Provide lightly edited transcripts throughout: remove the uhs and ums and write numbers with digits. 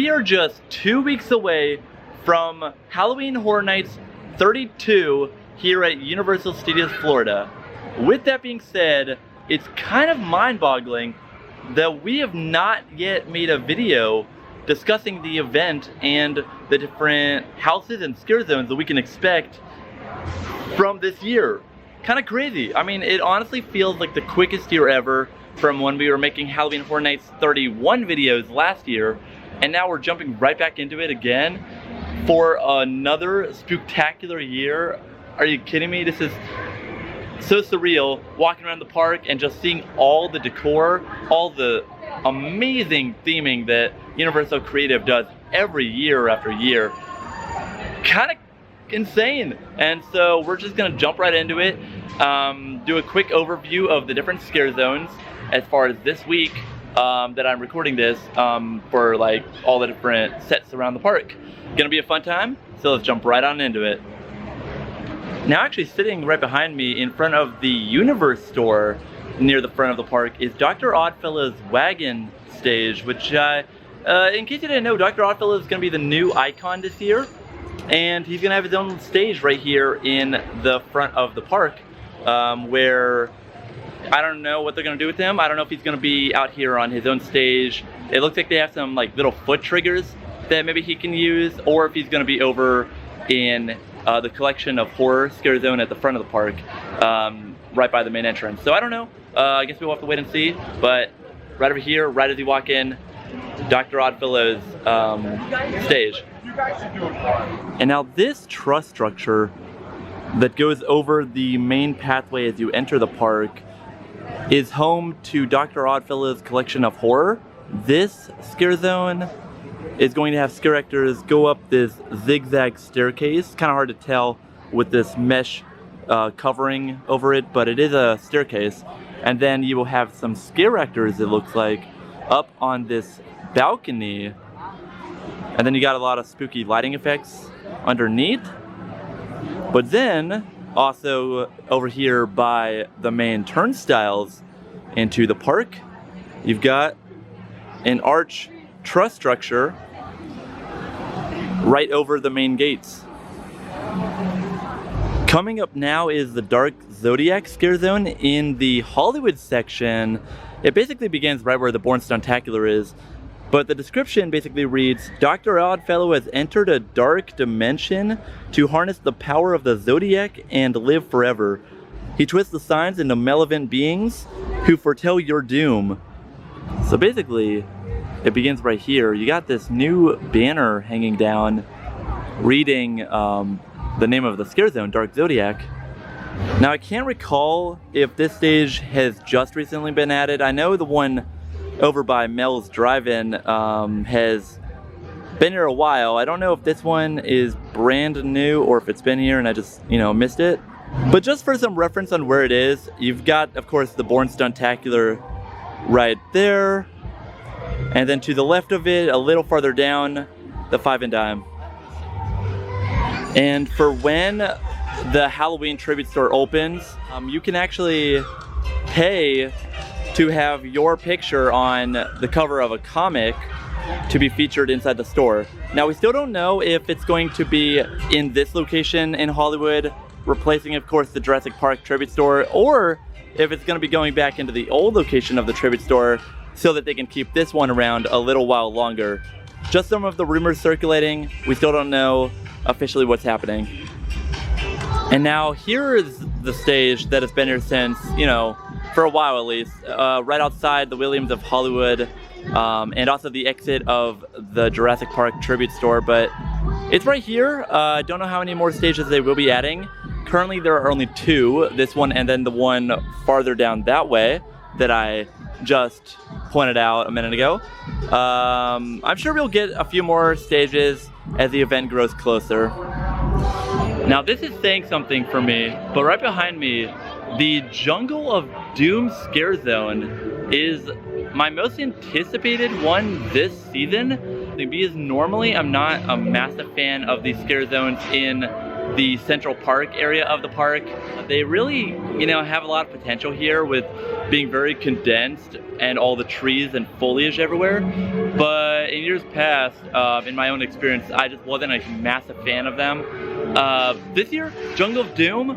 we are just 2 weeks away from Halloween Horror Nights 32 here at Universal Studios Florida. With that being said, it's kind of mind-boggling that we have not yet made a video discussing the event and the different houses and scare zones that we can expect from this year. Kind of crazy. I mean, it honestly feels like the quickest year ever from when we were making Halloween Horror Nights 31 videos last year, and now we're jumping right back into it again for another spooktacular year. Are you kidding me? This is so surreal, walking around the park and just seeing all the decor, all the amazing theming that Universal Creative does every year after year. Kind of insane. And so we're just gonna jump right into it, do a quick overview of the different scare zones as far as this week that I'm recording this for like all the different sets around the park. Gonna be a fun time, so let's jump right on into it. Now, actually sitting right behind me in front of the Universe store near the front of the park is Dr. Oddfellow's wagon stage, which in case you didn't know, Dr. Oddfellow is going to be the new icon this year, and he's going to have his own stage right here in the front of the park, where I don't know what they're going to do with him. I don't know if he's going to be out here on his own stage. It looks like they have some like little foot triggers that maybe he can use, or if he's going to be over in the collection of horror scare zone at the front of the park, right by the main entrance. So I don't know. I guess we'll have to wait and see. But right over here, right as you walk in, Dr. Oddfellow's stage. And now this truss structure that goes over the main pathway as you enter the park is home to Dr. Oddfellow's collection of horror. This scare zone is going to have scare actors go up this zigzag staircase. Kind of hard to tell with this mesh covering over it, but it is a staircase. And then you will have some scare actors, it looks like, up on this balcony. And then you got a lot of spooky lighting effects underneath. But then, also over here by the main turnstiles into the park, you've got an arch truss structure right over the main gates. Coming up now is the Dark Zodiac scare zone in the Hollywood section. It basically begins right where the Born Stuntacular is, but the description basically reads, Dr. Oddfellow has entered a dark dimension to harness the power of the Zodiac and live forever. He twists the signs into malevolent beings who foretell your doom. So basically, it begins right here. You got this new banner hanging down reading the name of the scare zone, Dark Zodiac. Now, I can't recall if this stage has just recently been added. I know the one over by Mel's Drive-In has been here a while. I don't know if this one is brand new or if it's been here and I just, missed it. But just for some reference on where it is, you've got, of course, the Born Stuntacular right there. And then to the left of it, a little farther down, the Five and Dime. And for when the Halloween Tribute Store opens, you can actually pay to have your picture on the cover of a comic to be featured inside the store. Now, we still don't know if it's going to be in this location in Hollywood, replacing, of course, the Jurassic Park Tribute Store, or if it's going to be going back into the old location of the Tribute Store, so that they can keep this one around a little while longer. Just some of the rumors circulating. We still don't know officially what's happening. And now here is the stage that has been here since, for a while at least, right outside the Williams of Hollywood, and also the exit of the Jurassic Park Tribute Store. But it's right here. I don't know how many more stages they will be adding. Currently there are only two, this one and then the one farther down that way that I just pointed out a minute ago. I'm sure we'll get a few more stages as the event grows closer. Now, this is saying something for me, but right behind me, the Jungle of Doom scare zone is my most anticipated one this season, because normally I'm not a massive fan of these scare zones in the Central Park area of the park. They really, you know, have a lot of potential here with being very condensed and all the trees and foliage everywhere. But in years past, in my own experience, I just wasn't a massive fan of them. This year, Jungle of Doom,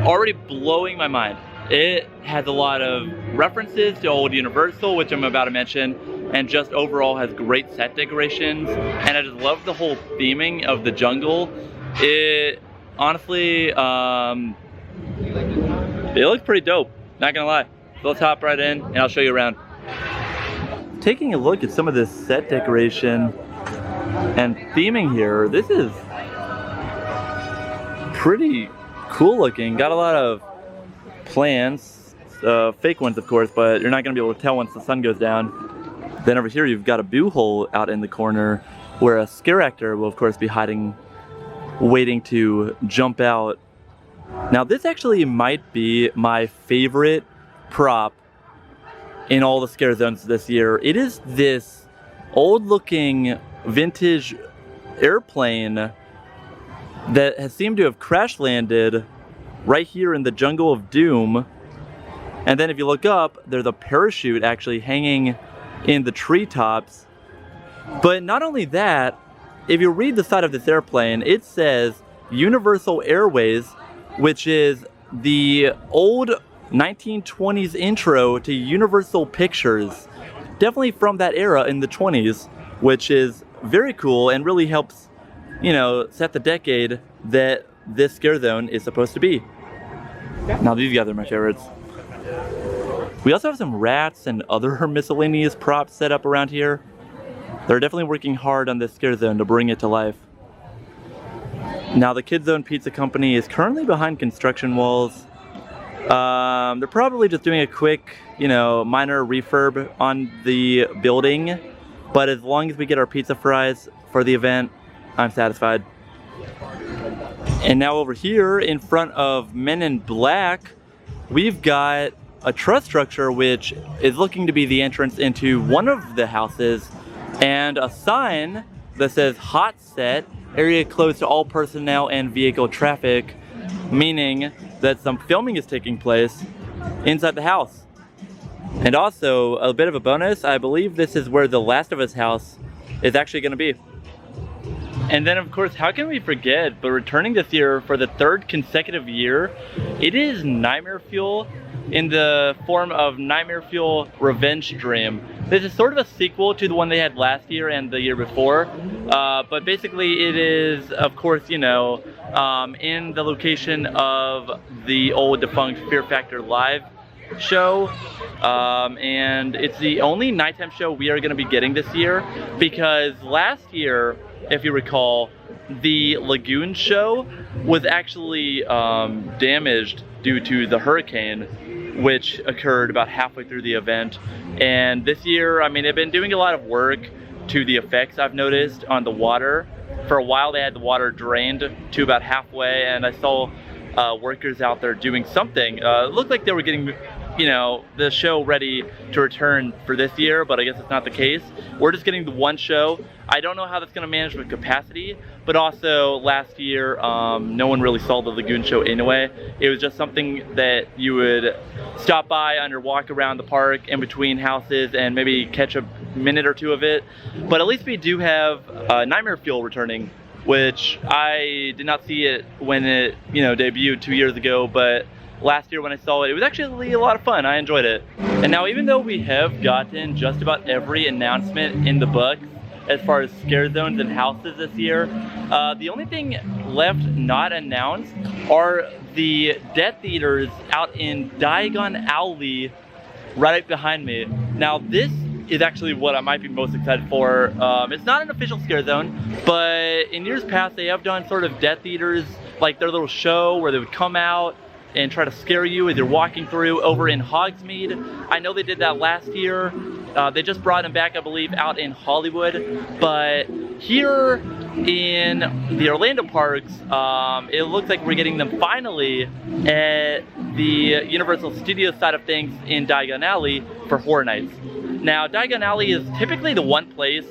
already blowing my mind. It has a lot of references to old Universal, which I'm about to mention, and just overall has great set decorations. And I just love the whole theming of the jungle. It honestly, it looks pretty dope, not gonna lie. So let's hop right in and I'll show you around. Taking a look at some of this set decoration and theming here, this is pretty cool looking. Got a lot of plants, fake ones of course, but you're not gonna be able to tell once the sun goes down. Then over here you've got a boo hole out in the corner where a scare actor will of course be hiding, waiting to jump out. Now this actually might be my favorite prop in all the scare zones this year. It is this old looking vintage airplane that has seemed to have crash landed right here in the Jungle of Doom. And then if you look up, there's a parachute actually hanging in the treetops. But not only that, if you read the side of this airplane, it says Universal Airways, which is the old 1920s intro to Universal Pictures. Definitely from that era in the 20s, which is very cool and really helps, you know, set the decade that this scare zone is supposed to be. Now these guys are my favorites. We also have some rats and other miscellaneous props set up around here. They're definitely working hard on this scare zone to bring it to life. Now the Kid Zone Pizza Company is currently behind construction walls. They're probably just doing a quick, you know, minor refurb on the building. But as long as we get our pizza fries for the event, I'm satisfied. And now over here in front of Men in Black, we've got a truss structure which is looking to be the entrance into one of the houses, and a sign that says hot set, area closed to all personnel and vehicle traffic, meaning that some filming is taking place inside the house. And also, a bit of a bonus, I believe this is where the Last of Us house is actually going to be. And then of course, how can we forget, but returning this year for the third consecutive year, it is Nightmare Fuel in the form of Nightmare Fuel Revenge Dream. This is sort of a sequel to the one they had last year and the year before, but basically it is, of course, you know, in the location of the old defunct Fear Factor Live show, and it's the only nighttime show we are going to be getting this year, because last year, if you recall, the Lagoon show was actually damaged due to the hurricane, which occurred about halfway through the event. And this year, I mean, they've been doing a lot of work to the effects, I've noticed, on the water. For a while they had the water drained to about halfway, and I saw workers out there doing something. It looked like they were getting, you know, the show ready to return for this year, but I guess it's not the case. We're just getting the one show. I don't know how that's going to manage with capacity, but also last year no one really saw the Lagoon show anyway. It was just something that you would stop by on your walk around the park in between houses and maybe catch a minute or two of it. But at least we do have Nightmare Fuel returning, which I did not see it when it, you know, debuted 2 years ago, but last year when I saw it, it was actually a lot of fun. I enjoyed it. And now, even though we have gotten just about every announcement in the book as far as scare zones and houses this year, the only thing left not announced are the Death Eaters out in Diagon Alley right behind me. Now this is actually what I might be most excited for. It's not an official scare zone, but in years past they have done sort of Death Eaters, like their little show where they would come out and try to scare you as you're walking through over in Hogsmeade. I know they did that last year. They just brought him back, I believe, out in Hollywood. But here in the Orlando parks, it looks like we're getting them finally at the Universal Studios side of things in Diagon Alley for Horror Nights. Now, Diagon Alley is typically the one place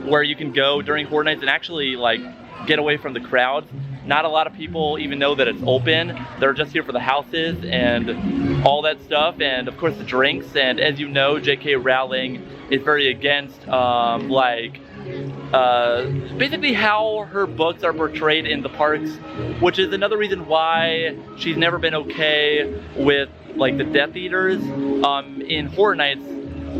where you can go during Horror Nights and actually like get away from the crowds. Not a lot of people even know that it's open. They're just here for the houses and all that stuff, and of course the drinks. And as you know, J.K. Rowling is very against basically how her books are portrayed in the parks, which is another reason why she's never been okay with like the Death Eaters in Horror Nights.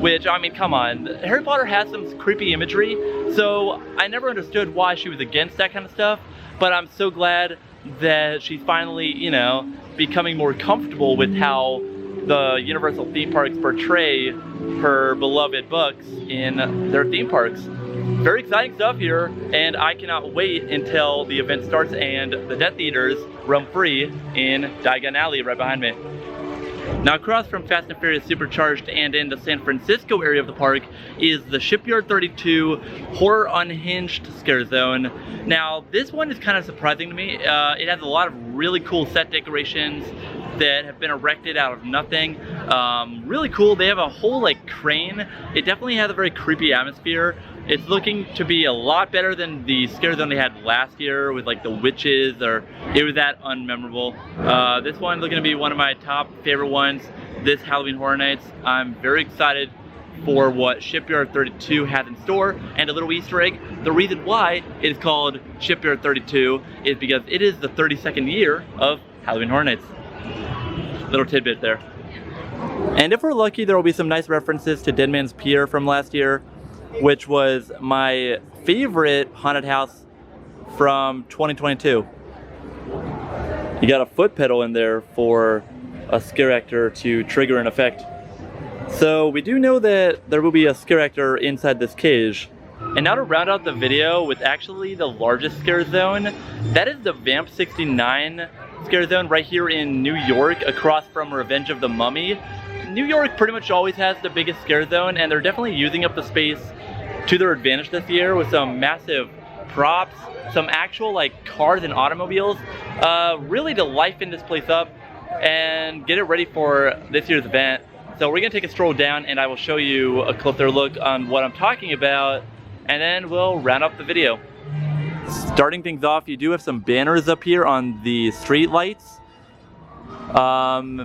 Which, I mean, come on, Harry Potter has some creepy imagery, so I never understood why she was against that kind of stuff, but I'm so glad that she's finally, you know, becoming more comfortable with how the Universal theme parks portray her beloved books in their theme parks. Very exciting stuff here, and I cannot wait until the event starts and the Death Eaters roam free in Diagon Alley right behind me. Now, across from Fast and Furious Supercharged and in the San Francisco area of the park is the Shipyard 32 Horror Unhinged Scare Zone. Now, this one is kind of surprising to me. It has a lot of really cool set decorations that have been erected out of nothing. Really cool. They have a whole like crane. It definitely has a very creepy atmosphere. It's looking to be a lot better than the scare zone they had last year with like the witches, or it was that unmemorable. This one's looking to be one of my top favorite ones this Halloween Horror Nights. I'm very excited for what Shipyard 32 has in store. And a little Easter egg, the reason why it is called Shipyard 32 is because it is the 32nd year of Halloween Horror Nights. Little tidbit there. And if we're lucky, there will be some nice references to Dead Man's Pier from last year, which was my favorite haunted house from 2022. You got a foot pedal in there for a scare actor to trigger an effect. So we do know that there will be a scare actor inside this cage. And now to round out the video with actually the largest scare zone, that is the Vamp 69 scare zone right here in New York, across from Revenge of the Mummy. New York pretty much always has the biggest scare zone, and they're definitely using up the space to their advantage this year with some massive props, some actual like cars and automobiles, really to lifen this place up and get it ready for this year's event. So we're gonna take a stroll down and I will show you a closer look on what I'm talking about, and then we'll round up the video. Starting things off, you do have some banners up here on the street lights.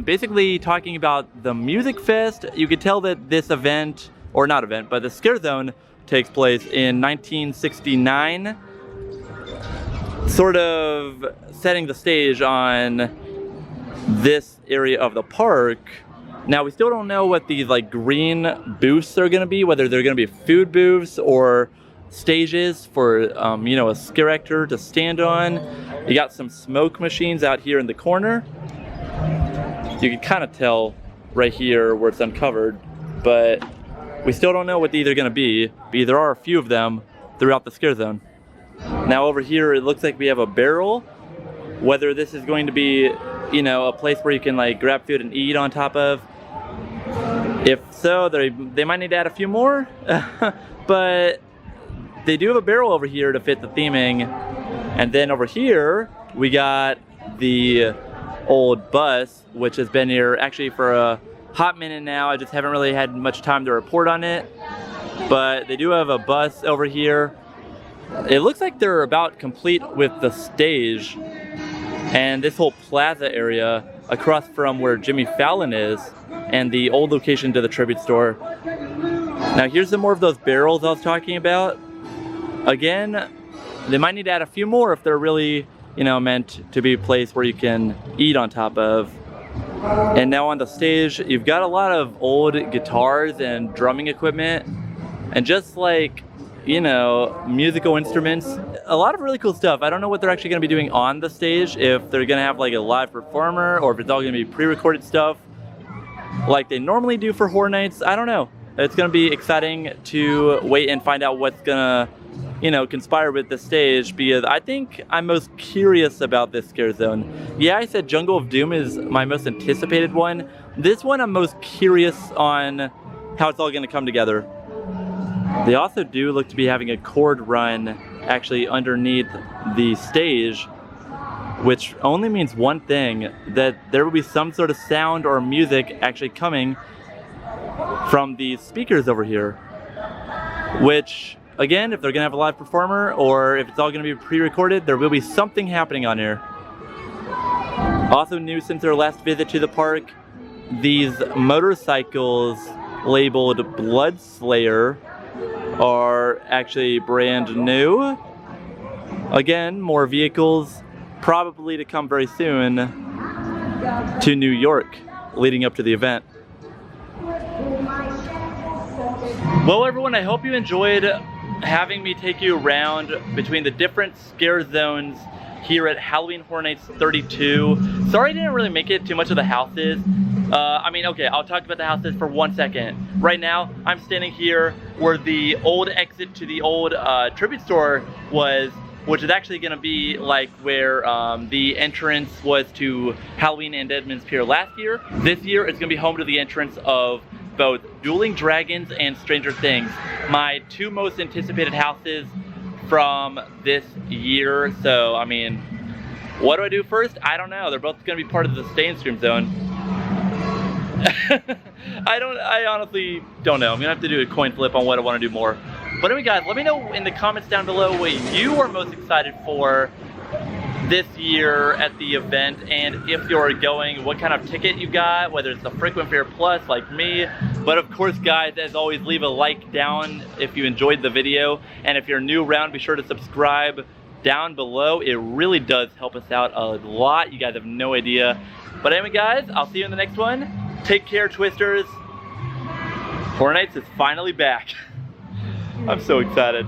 Basically talking about the Music Fest. You could tell that this event, or not event, but the scare zone takes place in 1969. Sort of setting the stage on this area of the park. Now we still don't know what these like green booths are gonna be, whether they're gonna be food booths or stages for you know, a scare actor to stand on. You got some smoke machines out here in the corner. You can kind of tell right here where it's uncovered, but we still don't know what these are going to be, but there are a few of them throughout the scare zone. Now over here it looks like we have a barrel. Whether this is going to be, you know, a place where you can like grab food and eat on top of. If so, they might need to add a few more, but they do have a barrel over here to fit the theming. And then over here we got the old bus, which has been here actually for a hot minute now. I just haven't really had much time to report on it, but they do have a bus over here. It looks like they're about complete with the stage and this whole plaza area across from where Jimmy Fallon is and the old location to the tribute store. Now here's some more of those barrels I was talking about. Again, they might need to add a few more if they're really, you know, meant to be a place where you can eat on top of. And now on the stage, you've got a lot of old guitars and drumming equipment, and just like, you know, musical instruments. A lot of really cool stuff. I don't know what they're actually gonna be doing on the stage, if they're gonna have like a live performer, or if it's all gonna be pre-recorded stuff like they normally do for Horror Nights. I don't know. It's gonna be exciting to wait and find out what's gonna, you know, conspire with the stage, because I think I'm most curious about this scare zone. Yeah, I said Jungle of Doom is my most anticipated one. This one I'm most curious on how it's all gonna come together. They also do look to be having a chord run actually underneath the stage, which only means one thing, that there will be some sort of sound or music actually coming from these speakers over here, which again, if they're gonna have a live performer or if it's all gonna be pre-recorded, there will be something happening on here. Also new since their last visit to the park, these motorcycles labeled Bloodslayer are actually brand new. Again, more vehicles probably to come very soon to New York leading up to the event. Well everyone, I hope you enjoyed having me take you around between the different scare zones here at Halloween Horror Nights 32. Sorry I didn't really make it too much of the houses. I mean, okay, I'll talk about the houses for 1 second. Right now, I'm standing here where the old exit to the old tribute store was, which is actually gonna be like where the entrance was to Halloween and Edmonds Pier last year. This year, it's gonna be home to the entrance of both Dueling Dragons and Stranger Things, my two most anticipated houses from this year. So, I mean, what do I do first? I don't know. They're both gonna be part of the Stay and Scream zone. I honestly don't know. I'm gonna have to do a coin flip on what I wanna do more. But anyway guys, let me know in the comments down below what you are most excited for this year at the event, and if you're going, what kind of ticket you got, whether it's the Frequent Fare Plus like me. But of course guys, as always, leave a like down if you enjoyed the video, and if you're new around, be sure to subscribe down below. It really does help us out a lot. You guys have no idea. But anyway guys, I'll see you in the next one. Take care, Twisters. Horror Nights is finally back. I'm so excited.